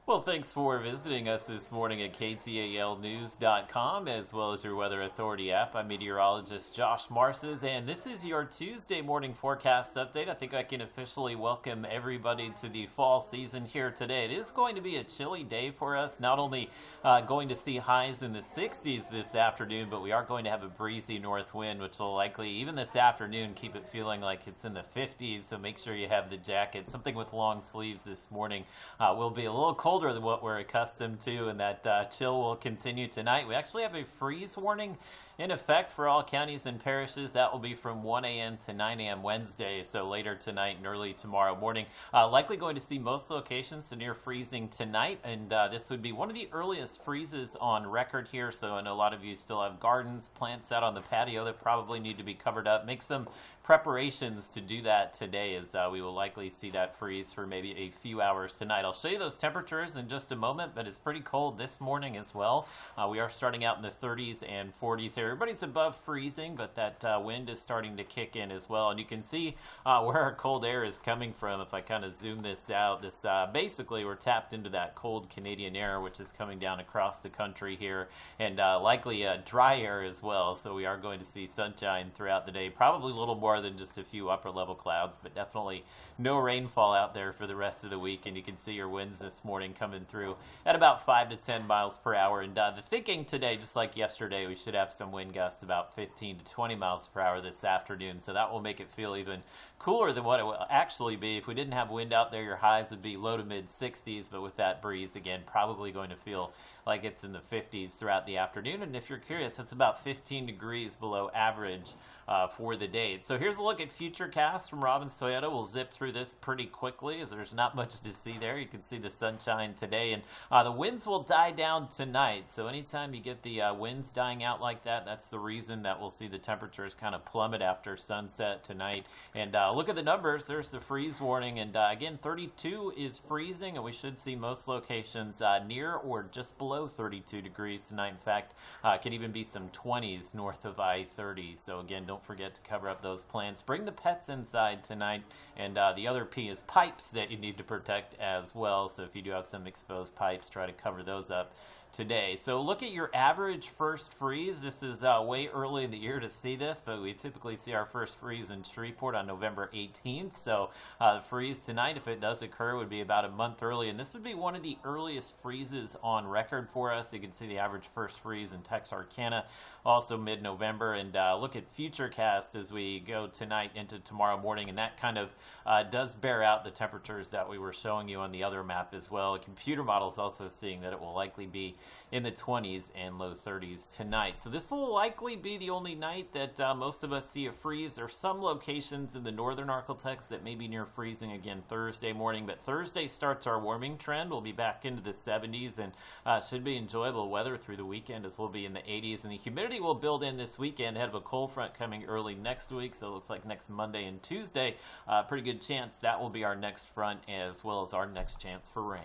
Well, thanks for visiting us this morning at ktalnews.com as well as your Weather Authority app. I'm meteorologist Josh Marces, and this is your Tuesday morning forecast update. I think I can officially welcome everybody to the fall season here today. It is going to be a chilly day for us, not only going to see highs in the 60s this afternoon, but we are going to have a breezy north wind, which will likely, even this afternoon, keep it feeling like it's in the 50s, so make sure you have the jacket. Something with long sleeves this morning will be a little colder than what we're accustomed to, and that chill will continue tonight. We actually have a freeze warning in effect for all counties and parishes. That will be from 1 a.m. to 9 a.m. Wednesday, so later tonight and early tomorrow morning. Likely going to see most locations to near freezing tonight, and this would be one of the earliest freezes on record here, so I know a lot of you still have gardens, plants out on the patio that probably need to be covered up. Make some preparations to do that today, as we will likely see that freeze for maybe a few hours tonight. I'll show you those temperatures in just a moment, but it's pretty cold this morning as well. We are starting out in the 30s and 40s here. Everybody's above freezing, but that wind is starting to kick in as well, and you can see where our cold air is coming from. If I kind of zoom this out, this basically we're tapped into that cold Canadian air, which is coming down across the country here, and likely dry air as well, so we are going to see sunshine throughout the day, probably a little more than just a few upper level clouds, but definitely no rainfall out there for the rest of the week. And you can see your winds this morning coming through at about 5 to 10 miles per hour. And the thinking today, just like yesterday, we should have some wind gusts about 15 to 20 miles per hour this afternoon, so that will make it feel even cooler than what it will actually be. If we didn't have wind out there, your highs would be low to mid 60s, but with that breeze, again, probably going to feel like it's in the 50s throughout the afternoon. And if you're curious, it's about 15 degrees below average for the day. So here's a look at Futurecast from Robbins Toyota. We'll zip through this pretty quickly as there's not much to see there. You can see the sunshine today, and the winds will die down tonight. So anytime you get the winds dying out like that, that's the reason that we'll see the temperatures kind of plummet after sunset tonight. And look at the numbers. There's the freeze warning, and again, 32 is freezing, and we should see most locations near or just below 32 degrees tonight. In fact, could even be some 20s north of I-30. So again, don't forget to cover up those plants. Bring the pets inside tonight, and the other P is pipes that you need to protect as well. So if you do have some exposed pipes, try to cover those up today. So look at your average first freeze. This is way early in the year to see this, but we typically see our first freeze in Shreveport on November 18th. So the freeze tonight, if it does occur, would be about a month early, and this would be one of the earliest freezes on record for us. You can see the average first freeze in Texarkana, also mid-November. And look at Futurecast as we go tonight into tomorrow morning, and that kind of does bear out the temperatures that we were showing you on the other map as well. A computer model is also seeing that it will likely be in the 20s and low 30s tonight. So this will likely be the only night that most of us see a freeze. There are some locations in the northern Arklatex that may be near freezing again Thursday morning, but Thursday starts our warming trend. We'll be back into the 70s, and should be enjoyable weather through the weekend, as we'll be in the 80s. And the humidity will build in this weekend ahead of a cold front coming early next week, so it looks like next Monday and Tuesday, pretty good chance that will be our next front, as well as our next chance for rain.